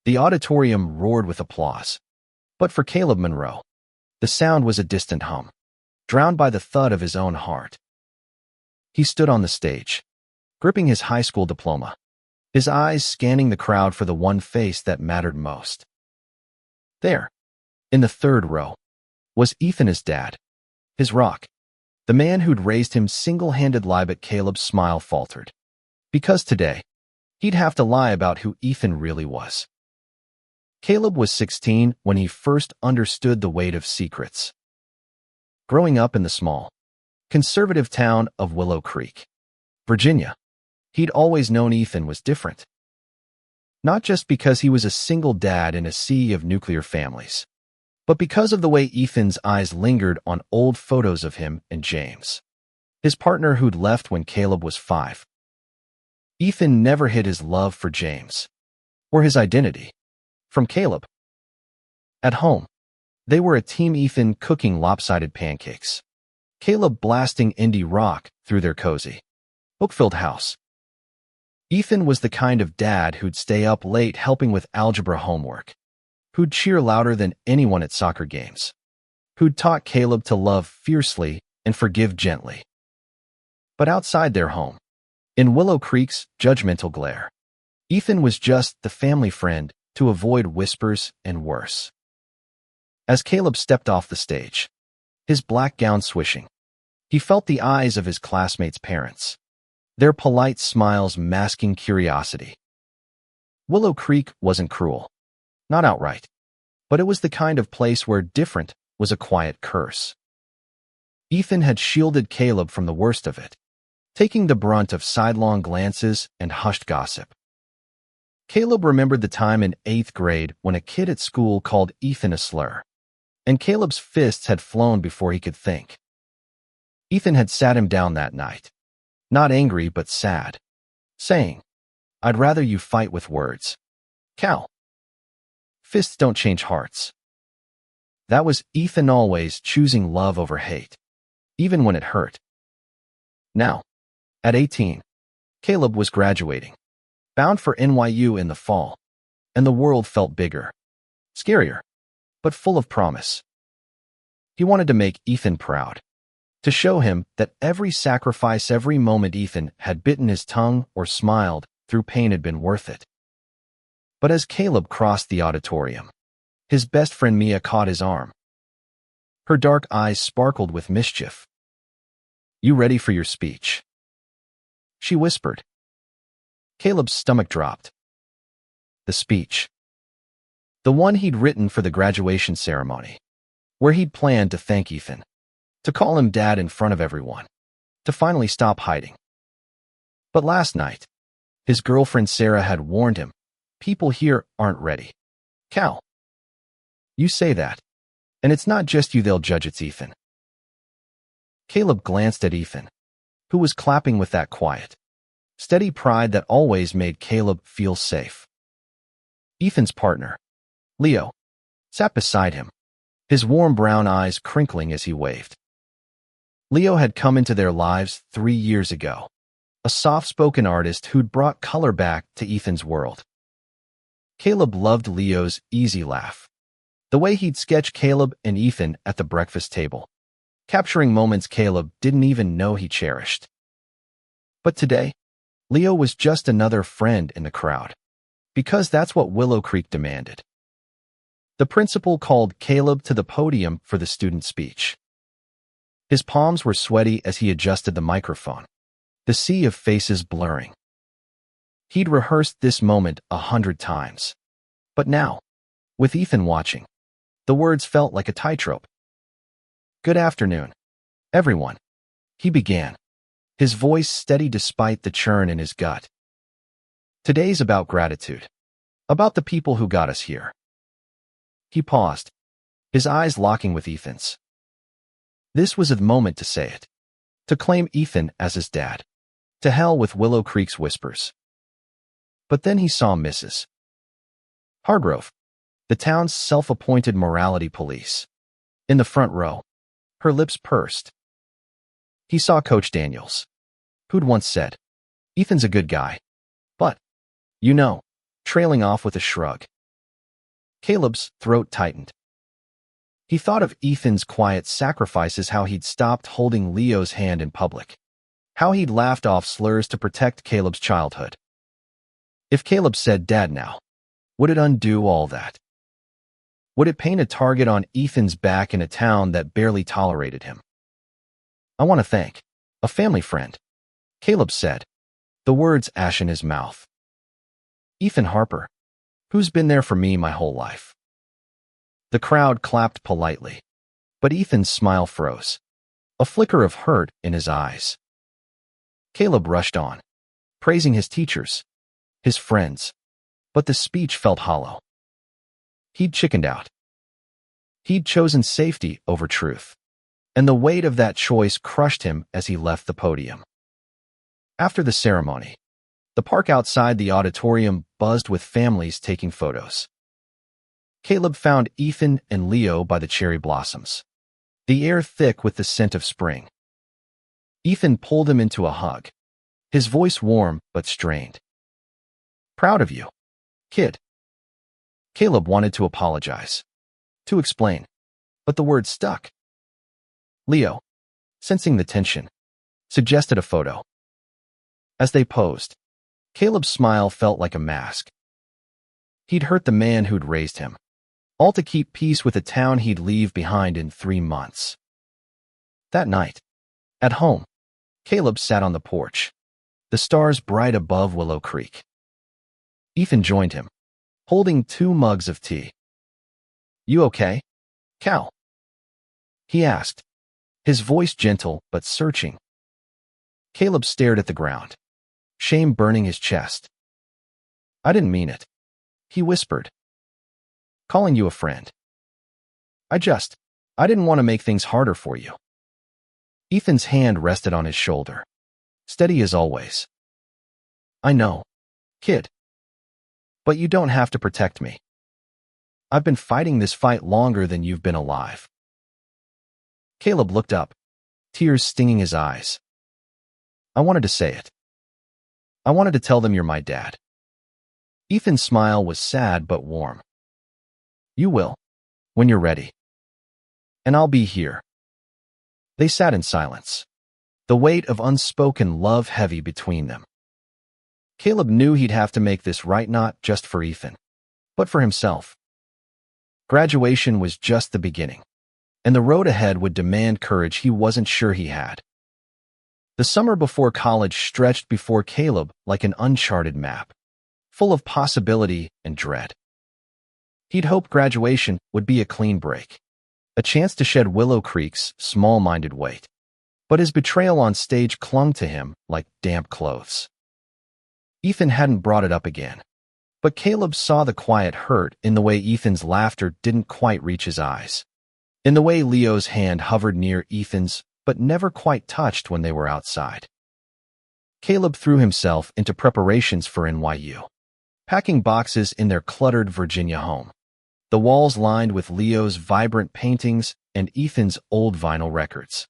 The auditorium roared with applause. But for Caleb Monroe, the sound was a distant hum, drowned by the thud of his own heart. He stood on the stage, gripping his high school diploma, his eyes scanning the crowd for the one face that mattered most. There, in the third row, was Ethan, his dad, his rock, the man who'd raised him single-handedly. But Caleb's smile faltered, because today, he'd have to lie about who Ethan really was. Caleb was 16 when he first understood the weight of secrets. Growing up in the small, conservative town of Willow Creek, Virginia, he'd always known Ethan was different. Not just because he was a single dad in a sea of nuclear families, but because of the way Ethan's eyes lingered on old photos of him and James, his partner who'd left when Caleb was 5. Ethan never hid his love for James, or his identity, from Caleb. At home, they were a team, Ethan cooking lopsided pancakes, Caleb blasting indie rock through their cozy, book-filled house. Ethan was the kind of dad who'd stay up late helping with algebra homework, who'd cheer louder than anyone at soccer games, who'd taught Caleb to love fiercely and forgive gently. But outside their home, in Willow Creek's judgmental glare, Ethan was just the family friend to avoid whispers and worse. As Caleb stepped off the stage, his black gown swishing, he felt the eyes of his classmates' parents, their polite smiles masking curiosity. Willow Creek wasn't cruel, not outright, but it was the kind of place where different was a quiet curse. Ethan had shielded Caleb from the worst of it, taking the brunt of sidelong glances and hushed gossip. Caleb remembered the time in 8th grade when a kid at school called Ethan a slur, and Caleb's fists had flown before he could think. Ethan had sat him down that night, not angry but sad, saying, "I'd rather you fight with words, Cal. Fists don't change hearts." That was Ethan always choosing love over hate, even when it hurt. Now, at 18, Caleb was graduating, bound for NYU in the fall, and the world felt bigger, scarier, but full of promise. He wanted to make Ethan proud, to show him that every sacrifice, every moment Ethan had bitten his tongue or smiled through pain had been worth it. But as Caleb crossed the auditorium, his best friend Mia caught his arm. Her dark eyes sparkled with mischief. "You ready for your speech?" she whispered. Caleb's stomach dropped. The speech. The one he'd written for the graduation ceremony, where he'd planned to thank Ethan, to call him dad in front of everyone, to finally stop hiding. But last night, his girlfriend Sarah had warned him, "People here aren't ready. Cal, you say that, and it's not just you they'll judge, it's Ethan." Caleb glanced at Ethan, who was clapping with that quiet, steady pride that always made Caleb feel safe. Ethan's partner, Leo, sat beside him, his warm brown eyes crinkling as he waved. Leo had come into their lives 3 years ago, a soft-spoken artist who'd brought color back to Ethan's world. Caleb loved Leo's easy laugh, the way he'd sketch Caleb and Ethan at the breakfast table, capturing moments Caleb didn't even know he cherished. But today, Leo was just another friend in the crowd, because that's what Willow Creek demanded. The principal called Caleb to the podium for the student speech. His palms were sweaty as he adjusted the microphone, the sea of faces blurring. He'd rehearsed this moment 100 times. But now, with Ethan watching, the words felt like a tightrope. "Good afternoon, everyone," he began, his voice steady despite the churn in his gut. "Today's about gratitude, about the people who got us here." He paused, his eyes locking with Ethan's. This was a moment to say it, to claim Ethan as his dad. To hell with Willow Creek's whispers. But then he saw Mrs. Hargrove, the town's self-appointed morality police, in the front row, her lips pursed. He saw Coach Daniels, who'd once said, "Ethan's a good guy, but, trailing off with a shrug. Caleb's throat tightened. He thought of Ethan's quiet sacrifices, how he'd stopped holding Leo's hand in public, how he'd laughed off slurs to protect Caleb's childhood. If Caleb said "Dad" now, would it undo all that? Would it paint a target on Ethan's back in a town that barely tolerated him? "I want to thank a family friend," Caleb said, the words ash in his mouth. "Ethan Harper, who's been there for me my whole life." The crowd clapped politely, but Ethan's smile froze, a flicker of hurt in his eyes. Caleb rushed on, praising his teachers, his friends, but the speech felt hollow. He'd chickened out. He'd chosen safety over truth, and the weight of that choice crushed him as he left the podium. After the ceremony, the park outside the auditorium buzzed with families taking photos. Caleb found Ethan and Leo by the cherry blossoms, the air thick with the scent of spring. Ethan pulled him into a hug, his voice warm but strained. "Proud of you, kid." Caleb wanted to apologize, to explain, but the words stuck. Leo, sensing the tension, suggested a photo. As they posed, Caleb's smile felt like a mask. He'd hurt the man who'd raised him, all to keep peace with a town he'd leave behind in 3 months. That night, at home, Caleb sat on the porch, the stars bright above Willow Creek. Ethan joined him, holding 2 mugs of tea. "You okay, Cal?" he asked, his voice gentle but searching. Caleb stared at the ground, shame burning his chest. "I didn't mean it," he whispered. "Calling you a friend. I didn't want to make things harder for you." Ethan's hand rested on his shoulder, steady as always. "I know, kid. But you don't have to protect me. I've been fighting this fight longer than you've been alive." Caleb looked up, tears stinging his eyes. "I wanted to say it. I wanted to tell them you're my dad." Ethan's smile was sad but warm. "You will, when you're ready. And I'll be here." They sat in silence, the weight of unspoken love heavy between them. Caleb knew he'd have to make this right, not just for Ethan, but for himself. Graduation was just the beginning, and the road ahead would demand courage he wasn't sure he had. The summer before college stretched before Caleb like an uncharted map, full of possibility and dread. He'd hoped graduation would be a clean break, a chance to shed Willow Creek's small-minded weight, but his betrayal on stage clung to him like damp clothes. Ethan hadn't brought it up again, but Caleb saw the quiet hurt in the way Ethan's laughter didn't quite reach his eyes, in the way Leo's hand hovered near Ethan's but never quite touched when they were outside. Caleb threw himself into preparations for NYU, packing boxes in their cluttered Virginia home, the walls lined with Leo's vibrant paintings and Ethan's old vinyl records.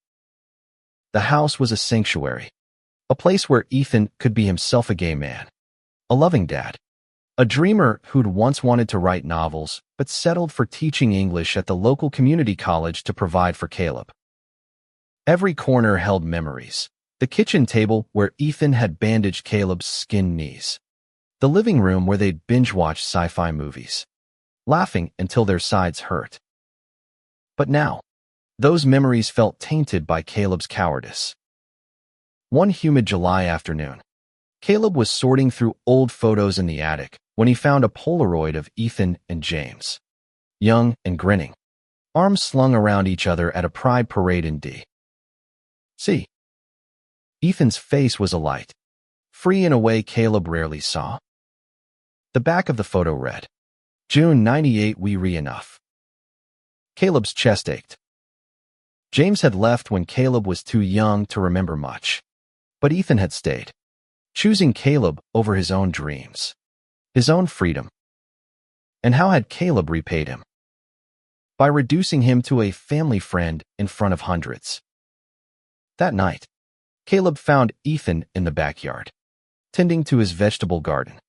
The house was a sanctuary, a place where Ethan could be himself, a gay man, a loving dad, a dreamer who'd once wanted to write novels but settled for teaching English at the local community college to provide for Caleb. Every corner held memories: the kitchen table where Ethan had bandaged Caleb's skinned knees, the living room where they'd binge-watch sci-fi movies, laughing until their sides hurt. But now, those memories felt tainted by Caleb's cowardice. One humid July afternoon, Caleb was sorting through old photos in the attic when he found a Polaroid of Ethan and James, young and grinning, arms slung around each other at a pride parade in D.C. Ethan's face was alight, free in a way Caleb rarely saw. The back of the photo read, "June 98, we re-enough." Caleb's chest ached. James had left when Caleb was too young to remember much, but Ethan had stayed, choosing Caleb over his own dreams, his own freedom. And how had Caleb repaid him? By reducing him to a family friend in front of hundreds. That night, Caleb found Ethan in the backyard, tending to his vegetable garden,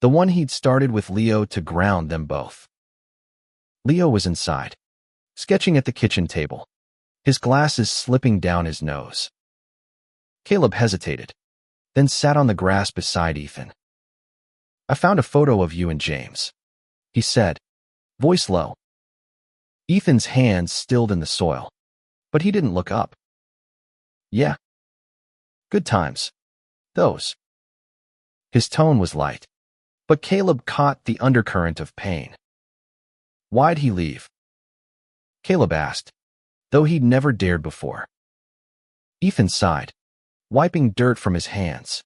the one he'd started with Leo to ground them both. Leo was inside, sketching at the kitchen table, his glasses slipping down his nose. Caleb hesitated, then sat on the grass beside Ethan. "I found a photo of you and James," he said, voice low. Ethan's hands stilled in the soil, but he didn't look up. "Yeah. Good times. Those." His tone was light, but Caleb caught the undercurrent of pain. "Why'd he leave?" Caleb asked, though he'd never dared before. Ethan sighed, wiping dirt from his hands.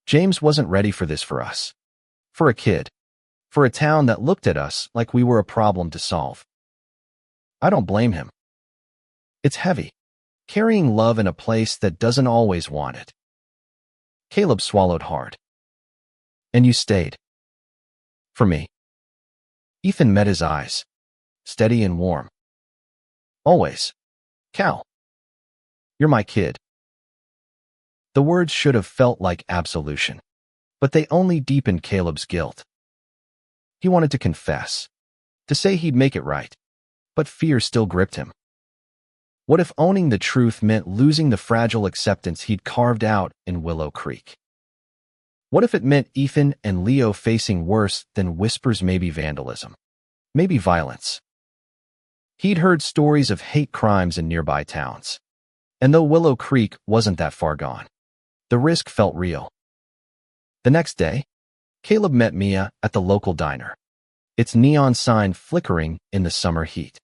"James wasn't ready for this for us. For a kid. For a town that looked at us like we were a problem to solve. I don't blame him. It's heavy, carrying love in a place that doesn't always want it." Caleb swallowed hard. "And you stayed. For me." Ethan met his eyes, steady and warm. "Always. Cal. You're my kid." The words should have felt like absolution, but they only deepened Caleb's guilt. He wanted to confess, to say he'd make it right, but fear still gripped him. What if owning the truth meant losing the fragile acceptance he'd carved out in Willow Creek? What if it meant Ethan and Leo facing worse than whispers, maybe vandalism, maybe violence? He'd heard stories of hate crimes in nearby towns, and though Willow Creek wasn't that far gone, the risk felt real. The next day, Caleb met Mia at the local diner, its neon sign flickering in the summer heat.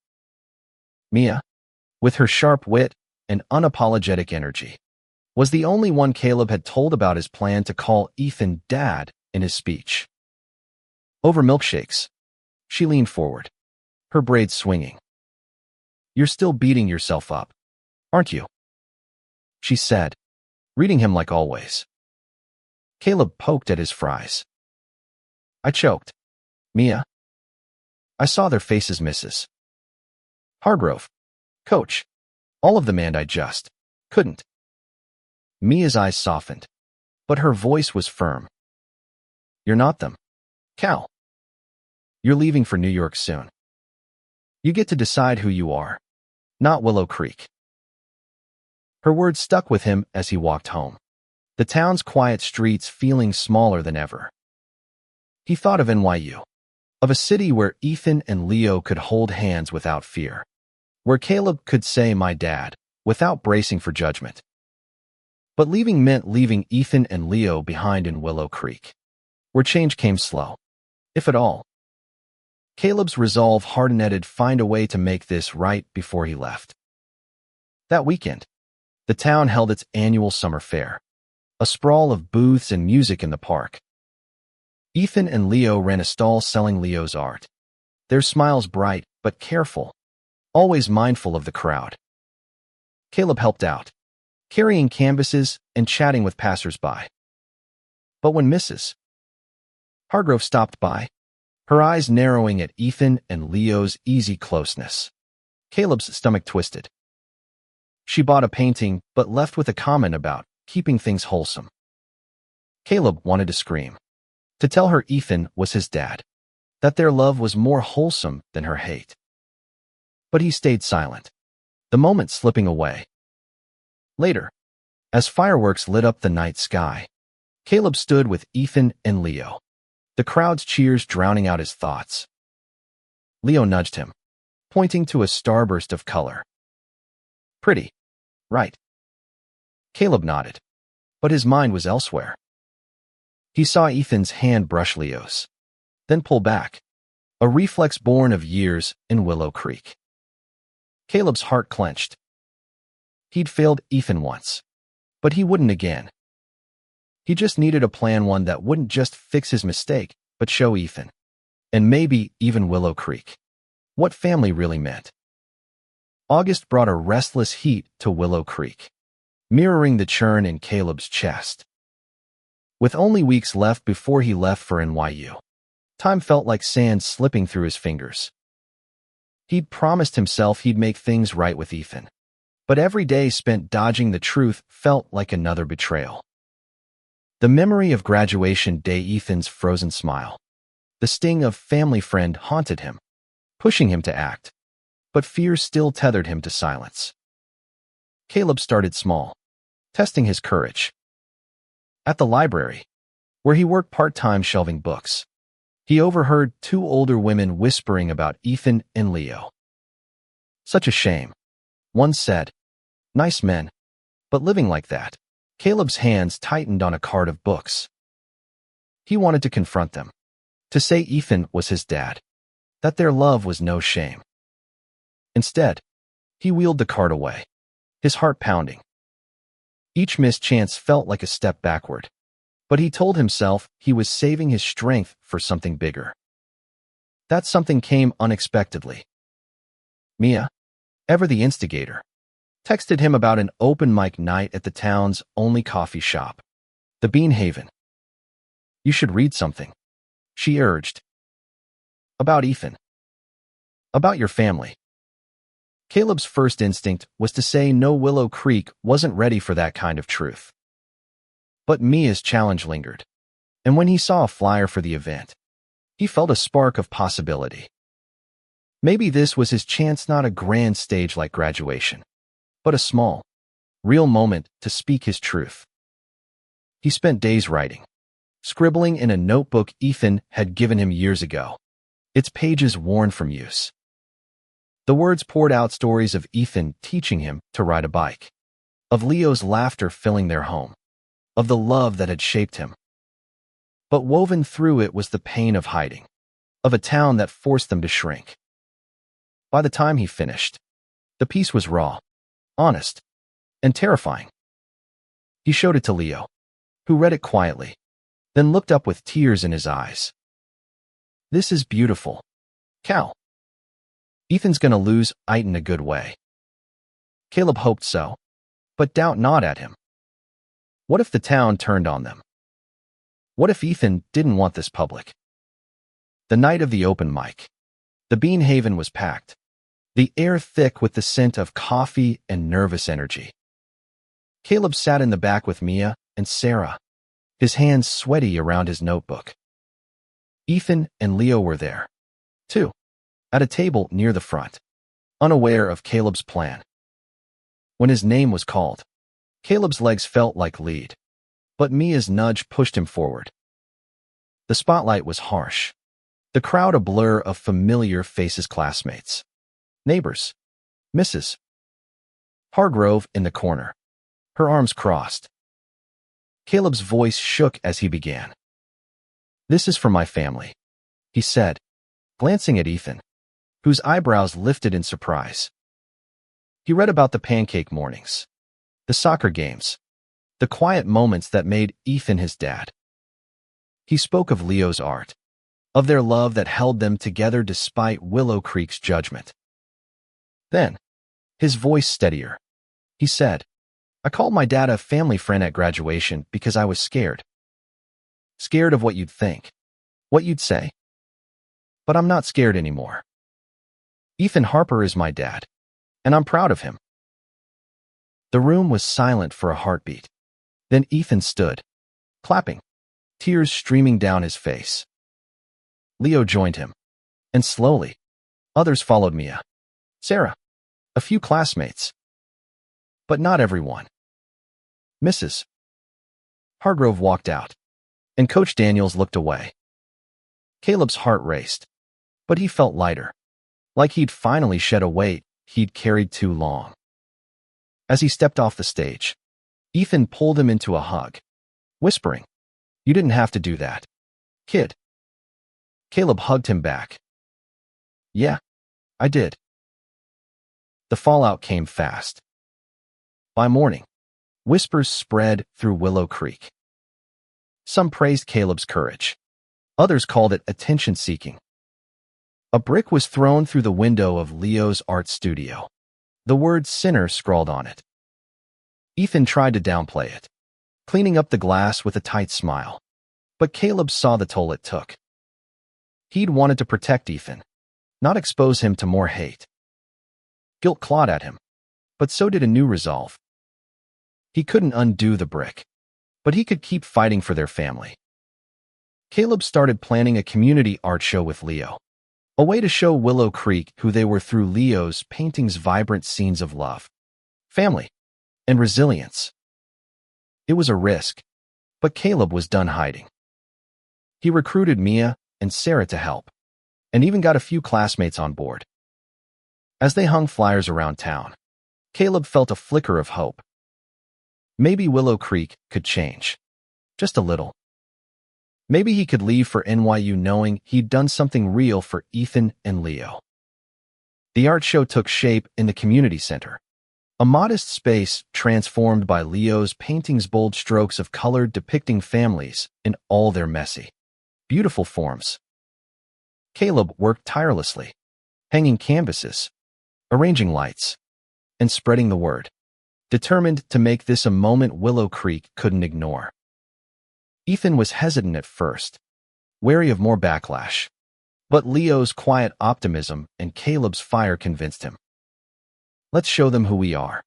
Mia, with her sharp wit and unapologetic energy, was the only one Caleb had told about his plan to call Ethan Dad in his speech. Over milkshakes, she leaned forward, her braids swinging. "You're still beating yourself up, aren't you?" she said, reading him like always. Caleb poked at his fries. "I choked. Mia." "I saw their faces, Mrs. Hargrove. Coach. All of them, and I just couldn't." Mia's eyes softened, but her voice was firm. "You're not them, Cal. You're leaving for New York soon. You get to decide who you are, not Willow Creek." Her words stuck with him as he walked home, the town's quiet streets feeling smaller than ever. He thought of NYU, of a city where Ethan and Leo could hold hands without fear, where Caleb could say "my dad" without bracing for judgment. But leaving meant leaving Ethan and Leo behind in Willow Creek, where change came slow, if at all. Caleb's resolve hardened he'd find a way to make this right before he left. That weekend, the town held its annual summer fair, a sprawl of booths and music in the park. Ethan and Leo ran a stall selling Leo's art, their smiles bright but careful, always mindful of the crowd. Caleb helped out, carrying canvases and chatting with passers-by. But when Mrs. Hargrove stopped by, her eyes narrowing at Ethan and Leo's easy closeness, Caleb's stomach twisted. She bought a painting but left with a comment about keeping things wholesome. Caleb wanted to scream, to tell her Ethan was his dad, that their love was more wholesome than her hate. But he stayed silent, the moment slipping away. Later, as fireworks lit up the night sky, Caleb stood with Ethan and Leo, the crowd's cheers drowning out his thoughts. Leo nudged him, pointing to a starburst of color. "Pretty, right?" Caleb nodded, but his mind was elsewhere. He saw Ethan's hand brush Leo's, then pull back, a reflex born of years in Willow Creek. Caleb's heart clenched. He'd failed Ethan once, but he wouldn't again. He just needed a plan, one that wouldn't just fix his mistake, but show Ethan, and maybe even Willow Creek, what family really meant. August brought a restless heat to Willow Creek, mirroring the churn in Caleb's chest. With only weeks left before he left for NYU, time felt like sand slipping through his fingers. He'd promised himself he'd make things right with Ethan, but every day spent dodging the truth felt like another betrayal. The memory of graduation day, Ethan's frozen smile, the sting of family friend haunted him, pushing him to act, but fear still tethered him to silence. Caleb started small, testing his courage. At the library, where he worked part-time shelving books, he overheard two older women whispering about Ethan and Leo. Such a shame. One said, "Nice men, but living like that." Caleb's hands tightened on a cart of books. He wanted to confront them, to say Ethan was his dad, that their love was no shame. Instead, he wheeled the cart away, his heart pounding. Each missed chance felt like a step backward, but he told himself he was saving his strength for something bigger. That something came unexpectedly. Mia, ever the instigator, texted him about an open mic night at the town's only coffee shop, the Bean Haven. "You should read something," she urged. "About Ethan. About your family." Caleb's first instinct was to say no, Willow Creek wasn't ready for that kind of truth. But Mia's challenge lingered, and when he saw a flyer for the event, he felt a spark of possibility. Maybe this was his chance, not a grand stage like graduation, but a small, real moment to speak his truth. He spent days writing, scribbling in a notebook Ethan had given him years ago, its pages worn from use. The words poured out stories of Ethan teaching him to ride a bike, of Leo's laughter filling their home, of the love that had shaped him. But woven through it was the pain of hiding, of a town that forced them to shrink. By the time he finished, the piece was raw, honest, and terrifying. He showed it to Leo, who read it quietly, then looked up with tears in his eyes. "This is beautiful, Cal. Ethan's gonna lose it in a good way." Caleb hoped so, but doubt gnawed at him. What if the town turned on them? What if Ethan didn't want this public? The night of the open mic, the Bean Haven was packed, the air thick with the scent of coffee and nervous energy. Caleb sat in the back with Mia and Sarah, his hands sweaty around his notebook. Ethan and Leo were there, too, at a table near the front, unaware of Caleb's plan. When his name was called, Caleb's legs felt like lead, but Mia's nudge pushed him forward. The spotlight was harsh, the crowd a blur of familiar faces, classmates, neighbors, Mrs. Hargrove in the corner, her arms crossed. Caleb's voice shook as he began. "This is for my family," he said, glancing at Ethan, whose eyebrows lifted in surprise. He read about the pancake mornings, the soccer games, the quiet moments that made Ethan his dad. He spoke of Leo's art, of their love that held them together despite Willow Creek's judgment. Then, his voice steadier, he said, "I called my dad a family friend at graduation because I was scared. Scared of what you'd think, what you'd say. But I'm not scared anymore. Ethan Harper is my dad, and I'm proud of him." The room was silent for a heartbeat. Then Ethan stood, clapping, tears streaming down his face. Leo joined him, and slowly, others followed Mia, Sarah, a few classmates. But not everyone. Mrs. Hargrove walked out, and Coach Daniels looked away. Caleb's heart raced, but he felt lighter, like he'd finally shed a weight he'd carried too long. As he stepped off the stage, Ethan pulled him into a hug, whispering, "You didn't have to do that, kid." Caleb hugged him back. "Yeah, I did." The fallout came fast. By morning, whispers spread through Willow Creek. Some praised Caleb's courage. Others called it attention-seeking. A brick was thrown through the window of Leo's art studio, the word "sinner" scrawled on it. Ethan tried to downplay it, cleaning up the glass with a tight smile, but Caleb saw the toll it took. He'd wanted to protect Ethan, not expose him to more hate. Guilt clawed at him, but so did a new resolve. He couldn't undo the brick, but he could keep fighting for their family. Caleb started planning a community art show with Leo, A way to show Willow Creek who they were through Leo's painting's vibrant scenes of love, family, and resilience. It was a risk, but Caleb was done hiding. He recruited Mia and Sarah to help, and even got a few classmates on board. As they hung flyers around town, Caleb felt a flicker of hope. Maybe Willow Creek could change. Just a little. Maybe he could leave for NYU knowing he'd done something real for Ethan and Leo. The art show took shape in the community center, a modest space transformed by Leo's painting's bold strokes of color depicting families in all their messy, beautiful forms. Caleb worked tirelessly, hanging canvases, arranging lights, and spreading the word, determined to make this a moment Willow Creek couldn't ignore. Ethan was hesitant at first, wary of more backlash, but Leo's quiet optimism and Caleb's fire convinced him. "Let's show them who we are,"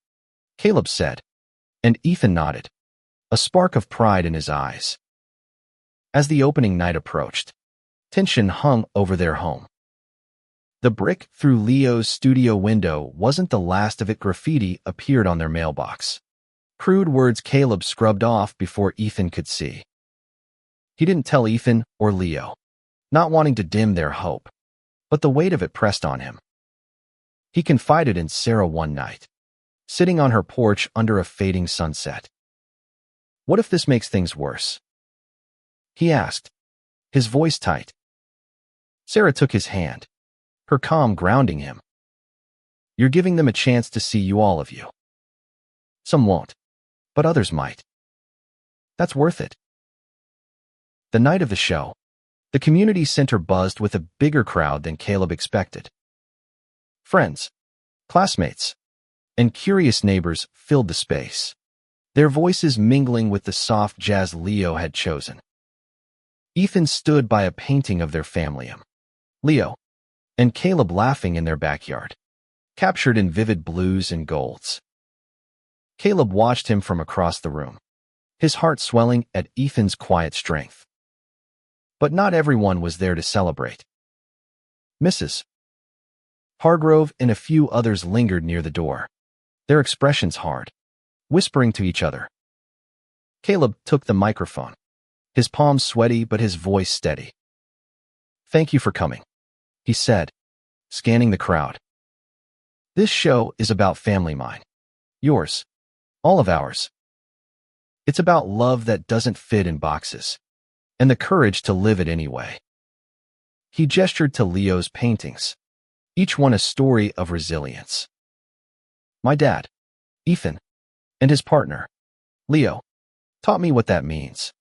Caleb said, and Ethan nodded, a spark of pride in his eyes. As the opening night approached, tension hung over their home. The brick through Leo's studio window wasn't the last of it. Graffiti appeared on their mailbox, crude words Caleb scrubbed off before Ethan could see. He didn't tell Ethan or Leo, not wanting to dim their hope, but the weight of it pressed on him. He confided in Sarah one night, sitting on her porch under a fading sunset. "What if this makes things worse?" he asked, his voice tight. Sarah took his hand, her calm grounding him. "You're giving them a chance to see you, all of you. Some won't, but others might. That's worth it." The night of the show, the community center buzzed with a bigger crowd than Caleb expected. Friends, classmates, and curious neighbors filled the space, their voices mingling with the soft jazz Leo had chosen. Ethan stood by a painting of their family, Leo and Caleb laughing in their backyard, captured in vivid blues and golds. Caleb watched him from across the room, his heart swelling at Ethan's quiet strength. But not everyone was there to celebrate. Mrs. Hargrove and a few others lingered near the door, their expressions hard, whispering to each other. Caleb took the microphone, his palms sweaty but his voice steady. "Thank you for coming," he said, scanning the crowd. "This show is about family, mine, yours, all of ours. It's about love that doesn't fit in boxes, and the courage to live it anyway." He gestured to Leo's paintings, each one a story of resilience. "My dad, Ethan, and his partner, Leo, taught me what that means.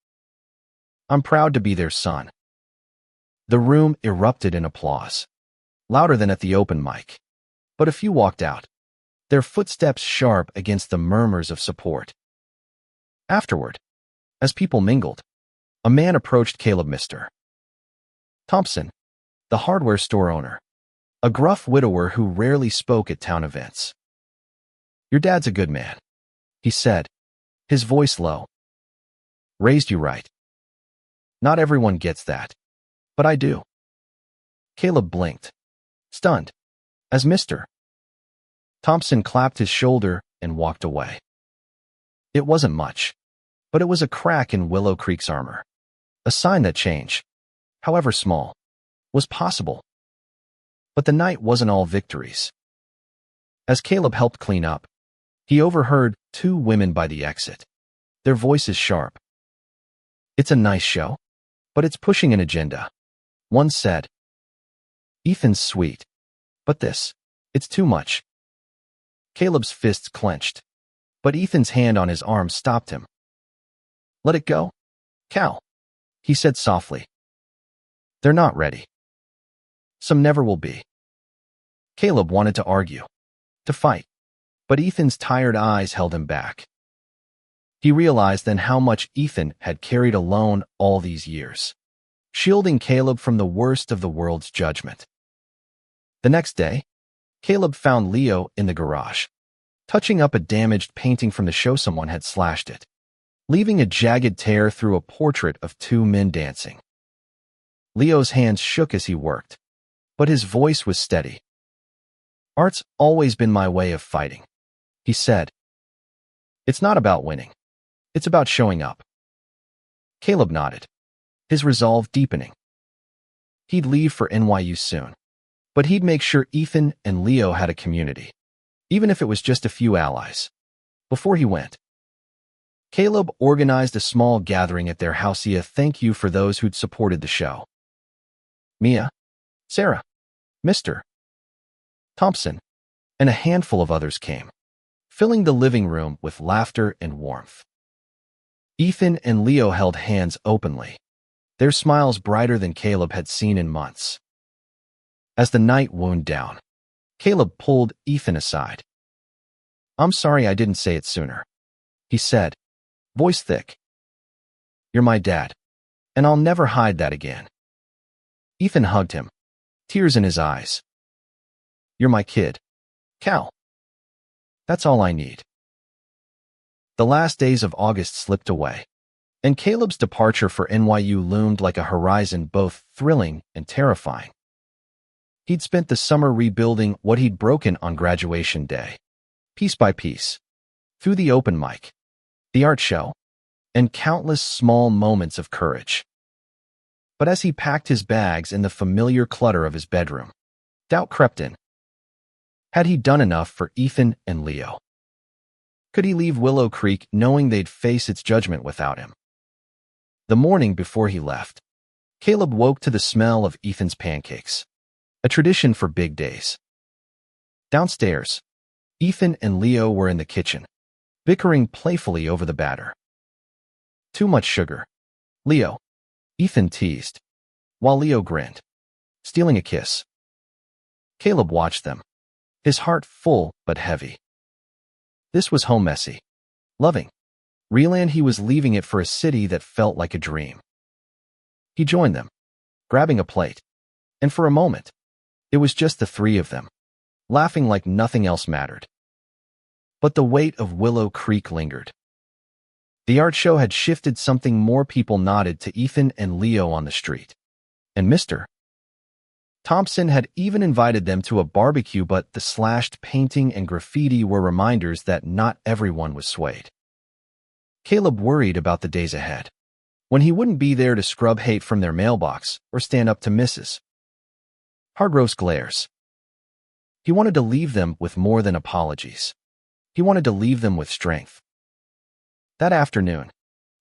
I'm proud to be their son." The room erupted in applause, louder than at the open mic, but a few walked out, their footsteps sharp against the murmurs of support. Afterward, as people mingled, a man approached Caleb. "Mr. Thompson, the hardware store owner, a gruff widower who rarely spoke at town events. Your dad's a good man," he said, his voice low. "Raised you right. Not everyone gets that, but I do." Caleb blinked, stunned, as Mr. Thompson clapped his shoulder and walked away. It wasn't much, but it was a crack in Willow Creek's armor, a sign that change, however small, was possible. But the night wasn't all victories. As Caleb helped clean up, he overheard two women by the exit, their voices sharp. "It's a nice show, but it's pushing an agenda," one said. "Ethan's sweet, but it's too much." Caleb's fists clenched, but Ethan's hand on his arm stopped him. "Let it go, Cal," he said softly. "They're not ready. Some never will be." Caleb wanted to argue, to fight, but Ethan's tired eyes held him back. He realized then how much Ethan had carried alone all these years, shielding Caleb from the worst of the world's judgment. The next day, Caleb found Leo in the garage, touching up a damaged painting from the show. Someone had slashed it, leaving a jagged tear through a portrait of two men dancing. Leo's hands shook as he worked, but his voice was steady. "Art's always been my way of fighting," he said. "It's not about winning. It's about showing up." Caleb nodded, his resolve deepening. He'd leave for NYU soon, but he'd make sure Ethan and Leo had a community, even if it was just a few allies. Before he went, Caleb organized a small gathering at their house to thank you for those who'd supported the show. Mia, Sarah, Mr. Thompson, and a handful of others came, filling the living room with laughter and warmth. Ethan and Leo held hands openly, their smiles brighter than Caleb had seen in months. As the night wound down, Caleb pulled Ethan aside. "I'm sorry I didn't say it sooner," he said, voice thick. "You're my dad, and I'll never hide that again." Ethan hugged him, tears in his eyes. "You're my kid, Cal. That's all I need." The last days of August slipped away, and Caleb's departure for NYU loomed like a horizon both thrilling and terrifying. He'd spent the summer rebuilding what he'd broken on graduation day, piece by piece, through the open mic, the art show, and countless small moments of courage. But as he packed his bags in the familiar clutter of his bedroom, doubt crept in. Had he done enough for Ethan and Leo? Could he leave Willow Creek knowing they'd face its judgment without him? The morning before he left, Caleb woke to the smell of Ethan's pancakes, a tradition for big days. Downstairs, Ethan and Leo were in the kitchen, bickering playfully over the batter. "Too much sugar, Leo," Ethan teased, while Leo grinned, stealing a kiss. Caleb watched them, his heart full but heavy. This was home messy, loving, real, and he was leaving it for a city that felt like a dream. He joined them, grabbing a plate, and for a moment, it was just the three of them, laughing like nothing else mattered. But the weight of Willow Creek lingered. The art show had shifted something. More people nodded to Ethan and Leo on the street, and Mr. Thompson had even invited them to a barbecue, but the slashed painting and graffiti were reminders that not everyone was swayed. Caleb worried about the days ahead, when he wouldn't be there to scrub hate from their mailbox or stand up to Mrs. Hargrove's glares. He wanted to leave them with more than apologies. He wanted to leave them with strength. That afternoon,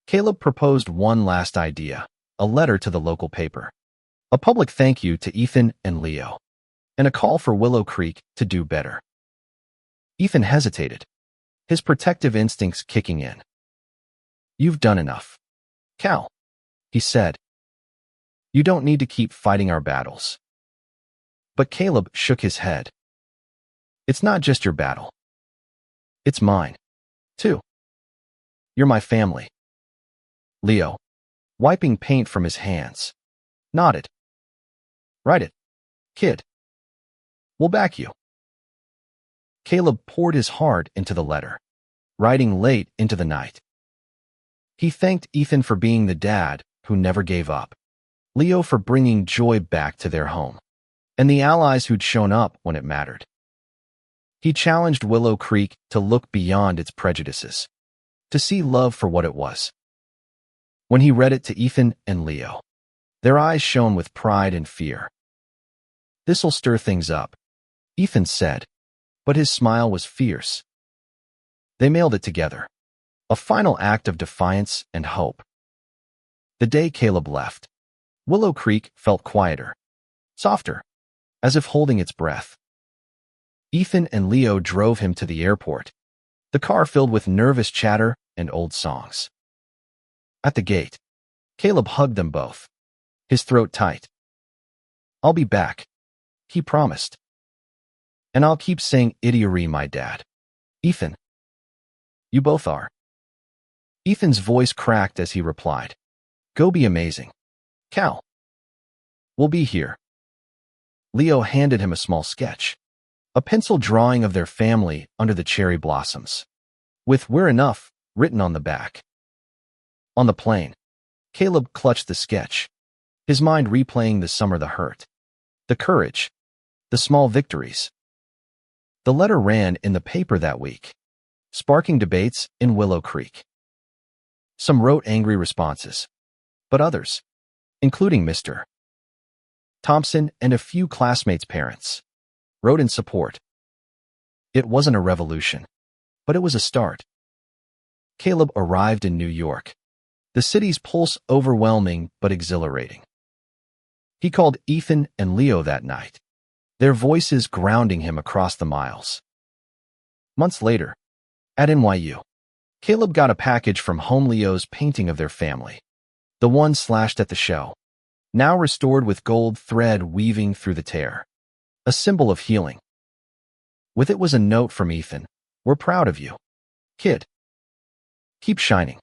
Caleb proposed one last idea, a letter to the local paper, a public thank you to Ethan and Leo, and a call for Willow Creek to do better. Ethan hesitated, his protective instincts kicking in. "You've done enough, Cal," he said. "You don't need to keep fighting our battles." But Caleb shook his head. "It's not just your battle. It's mine, too. You're my family." Leo, wiping paint from his hands, nodded. "Write it, kid. We'll back you." Caleb poured his heart into the letter, writing late into the night. He thanked Ethan for being the dad who never gave up, Leo for bringing joy back to their home, and the allies who'd shown up when it mattered. He challenged Willow Creek to look beyond its prejudices, to see love for what it was. When he read it to Ethan and Leo, their eyes shone with pride and fear. "This'll stir things up," Ethan said, but his smile was fierce. They mailed it together, a final act of defiance and hope. The day Caleb left, Willow Creek felt quieter, softer, as if holding its breath. Ethan and Leo drove him to the airport, the car filled with nervous chatter and old songs. At the gate, Caleb hugged them both, his throat tight. "I'll be back," he promised. "And I'll keep saying idiory, my dad. Ethan, you both are." Ethan's voice cracked as he replied, "Go be amazing, Cal. We'll be here." Leo handed him a small sketch, a pencil drawing of their family under the cherry blossoms, with "We're enough" written on the back. On the plane, Caleb clutched the sketch, his mind replaying the summer, the hurt, the courage, the small victories. The letter ran in the paper that week, sparking debates in Willow Creek. Some wrote angry responses, but others, including Mr. Thompson and a few classmates' parents, wrote in support. It wasn't a revolution, but it was a start. Caleb arrived in New York, the city's pulse overwhelming but exhilarating. He called Ethan and Leo that night, their voices grounding him across the miles. Months later, at NYU, Caleb got a package from home. Leo's painting of their family, the one slashed at the show, now restored with gold thread weaving through the tear, a symbol of healing. With it was a note from Ethan. We're proud of you, kid. Keep shining.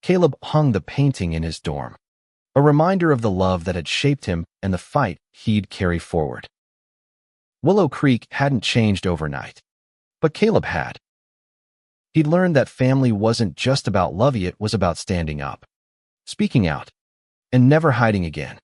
Caleb hung the painting in his dorm, a reminder of the love that had shaped him and the fight he'd carry forward. Willow Creek hadn't changed overnight, but Caleb had. He'd learned that family wasn't just about love, it was about standing up, speaking out, and never hiding again.